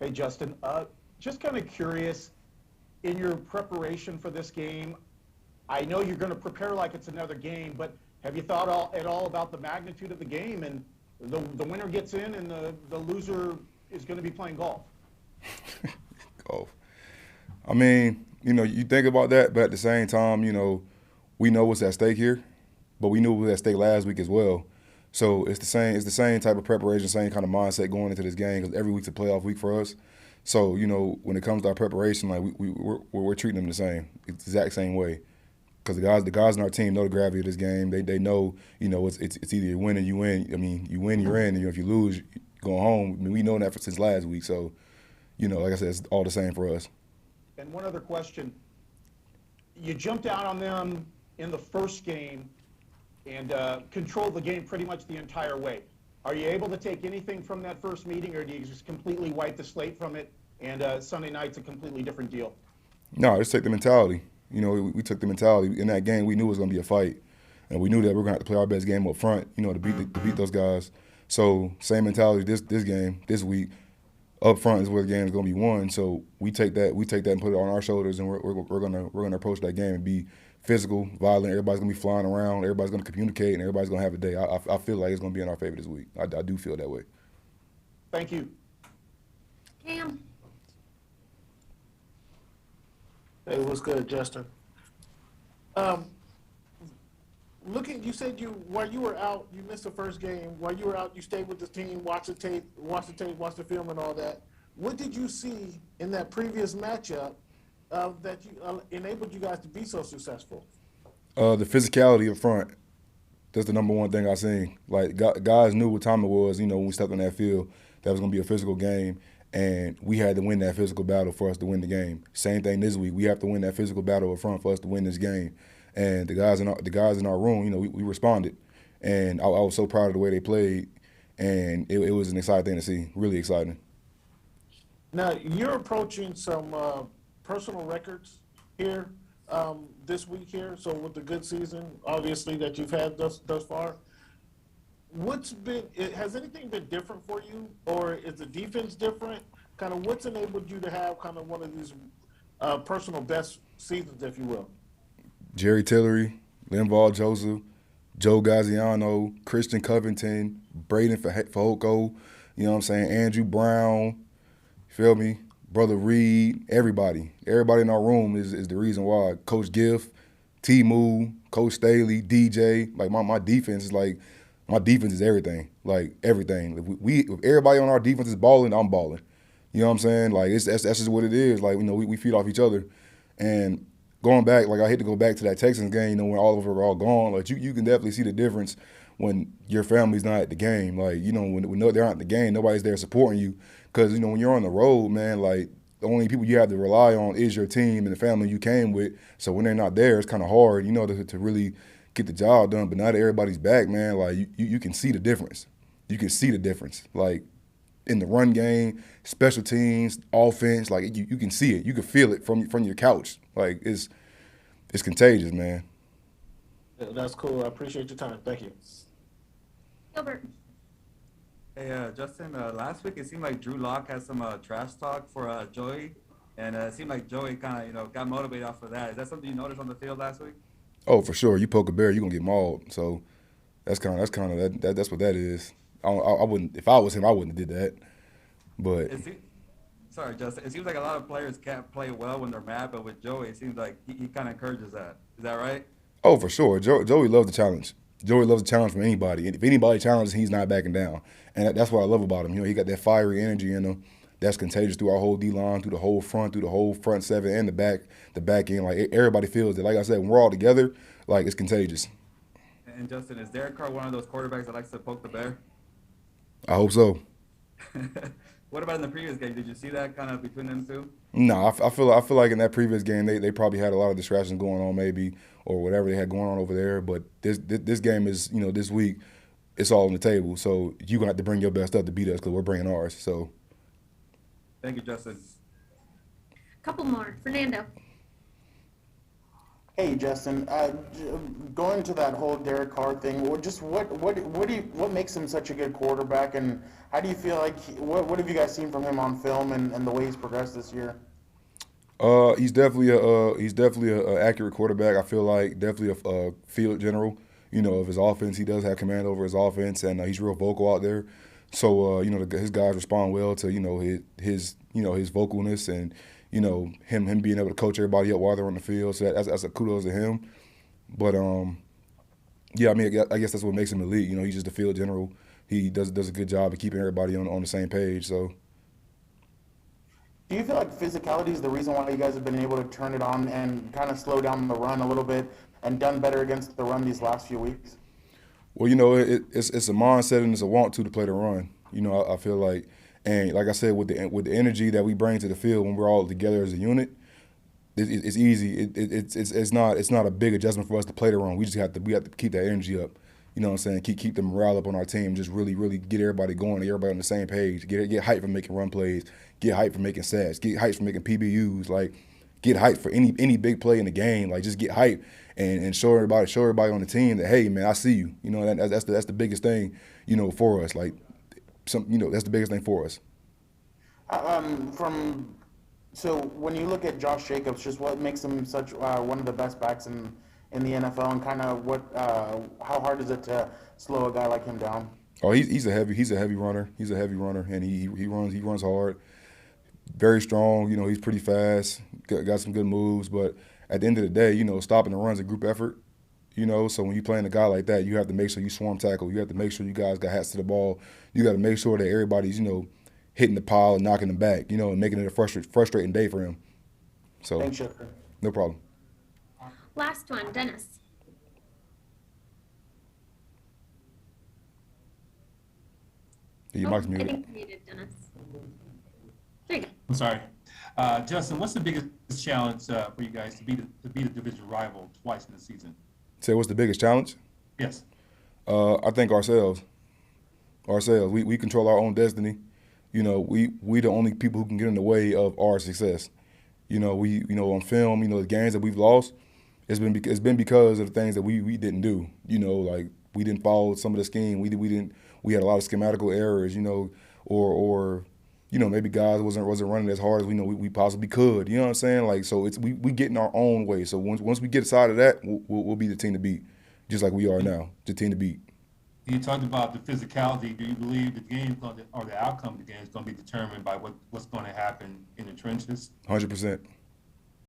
Hey, Justin. Just kind of curious, in your preparation for this game, I know you're going to prepare like it's another game, but have you thought at all about the magnitude of the game and the winner gets in and the loser is going to be playing golf? Golf. I mean, you think about that, but at the same time, we know what's at stake here, but we knew what was at stake last week as well. So it's the same. It's the same type of preparation, same kind of mindset going into this game because every week's a playoff week for us. So when it comes to our preparation, like we're treating them the same, it's the exact same way. Because the guys on our team know the gravity of this game. They know it's either you win or you win. I mean, you win, you're in. And, if you lose, you're going home. I mean, we know that since last week. So like I said, it's all the same for us. And one other question. You jumped out on them in the first game and controlled the game pretty much the entire way. Are you able to take anything from that first meeting, or do you just completely wipe the slate from it, and Sunday night's a completely different deal? No, just take the mentality. We took the mentality. In that game, we knew it was going to be a fight. And we knew that we were going to have to play our best game up front, to beat those guys. So same mentality this game, this week. Up front is where the game is going to be won. So we take that and put it on our shoulders, and we're gonna approach that game and be physical, violent. Everybody's gonna be flying around. Everybody's gonna communicate, and everybody's gonna have a day. I feel like it's gonna be in our favor this week. I do feel that way. Thank you. Cam. Hey, what's good, Justin? Um, you said while you were out, you missed the first game. While you were out, you stayed with the team, watched the tape, watched the film, and all that. What did you see in that previous matchup that enabled you guys to be so successful? The physicality up front. That's the number one thing I seen. Like guys knew what time it was. When we stepped on that field, that was gonna be a physical game, and we had to win that physical battle for us to win the game. Same thing this week. We have to win that physical battle up front for us to win this game. And the guys in our room, we responded, and I was so proud of the way they played, and it was an exciting thing to see. Really exciting. Now you're approaching some personal records here this week here. So with the good season, obviously that you've had thus far, has anything been different for you, or is the defense different? Kind of what's enabled you to have kind of one of these personal best seasons, if you will? Jerry Tillery, Linval Joseph, Joe Gaziano, Christian Covington, Braden Fehoko, you know what I'm saying, Andrew Brown, you feel me? Brother Reed, everybody. Everybody in our room is the reason why. Coach Giff, T-Moo, Coach Staley, DJ. Like, my defense is everything. Like, everything. If everybody on our defense is balling, I'm balling. You know what I'm saying? Like, that's just what it is. Like, we feed off each other. And going back, like I hate to go back to that Texans game, when all of them were all gone. Like you can definitely see the difference when your family's not at the game. Like when they're not at the game, nobody's there supporting you. Because when you're on the road, man, like the only people you have to rely on is your team and the family you came with. So when they're not there, it's kind of hard, to really get the job done. But now that everybody's back, man, like you can see the difference. You can see the difference. Like in the run game, special teams, offense, like you can see it. You can feel it from your couch. Like it's contagious, man. Yeah, that's cool. I appreciate your time. Thank you. Gilbert. Hey, Justin, last week it seemed like Drew Lock had some trash talk for Joey, and it seemed like Joey kind of, got motivated off of that. Is that something you noticed on the field last week? Oh, for sure. You poke a bear, you're gonna get mauled. So that's kind of that's what that is. I wouldn't, if I was him, I wouldn't have did that. But Sorry, Justin. It seems like a lot of players can't play well when they're mad, but with Joey, it seems like he kind of encourages that. Is that right? oh, for sure, Joey loves the challenge. Joey loves the challenge from anybody. And if anybody challenges, he's not backing down. And that's what I love about him. He got that fiery energy in him that's contagious through our whole D line, through the whole front seven and the back end. Like everybody feels it. Like I said, when we're all together, like it's contagious. And Justin, is Derek Carr one of those quarterbacks that likes to poke the bear? I hope so. What about in the previous game? Did you see that kind of between them two? No, I feel like in that previous game they probably had a lot of distractions going on maybe or whatever they had going on over there. But this game is this week it's all on the table. So you're gonna have to bring your best up to beat us because we're bringing ours. So Thank you, Justin. Couple more. Fernando. Hey Justin, going to that whole Derek Carr thing, what makes him such a good quarterback, and how do you feel like what have you guys seen from him on film and the way he's progressed this year? He's definitely a accurate quarterback. I feel like definitely a field general. Of his offense, he does have command over his offense, and he's real vocal out there. So his guys respond well to his vocalness and him being able to coach everybody up while they're on the field. So that's a kudos to him. But yeah, I mean, I guess that's what makes him elite. He's just a field general. He does a good job of keeping everybody on the same page. So. Do you feel like physicality is the reason why you guys have been able to turn it on and kind of slow down the run a little bit and done better against the run these last few weeks? Well, it's a mindset and it's a want to play the run. I feel like, and like I said, with the energy that we bring to the field when we're all together as a unit, it's easy. It's not a big adjustment for us to play the run. We have to keep that energy up. You know what I'm saying? Keep the morale up on our team. Just really get everybody going, everybody on the same page. Get hyped for making run plays. Get hyped for making sacks. Get hyped for making PBUs. Like, get hyped for any big play in the game. Like, just get hyped and show everybody on the team that, hey man, I see you. That's the biggest thing. For us. Like, that's the biggest thing for us. So when you look at Josh Jacobs, just what makes him such one of the best backs in the NFL, and kind of how hard is it to slow a guy like him down? Oh, he's a heavy runner. He's a heavy runner, and he runs hard. Very strong. He's pretty fast. Got some good moves, but at the end of the day, stopping the run's a group effort. So when you're playing a guy like that, you have to make sure you swarm tackle. You have to make sure you guys got hats to the ball. You got to make sure that everybody's hitting the pile and knocking them back. And making it a frustrating day for him. So thanks, Shepard. No problem. Last one, Dennis. Your mic's I muted. think you muted, Dennis. There you go. I'm sorry. Justin, what's the biggest challenge for you guys to beat a division rival twice in the season? Say, what's the biggest challenge? Yes. I think ourselves. We control our own destiny. We the only people who can get in the way of our success. On film, the games that we've lost, it's been because of the things that we didn't do. Like we didn't follow some of the scheme. We had a lot of schematical errors. Or maybe guys wasn't running as hard as we possibly could. You know what I'm saying? Like, so we get in our own way. So once we get aside of that, we'll be the team to beat, just like we are now, the team to beat. You talked about the physicality. Do you believe the game or the outcome of the game is going to be determined by what's going to happen in the trenches? 100%.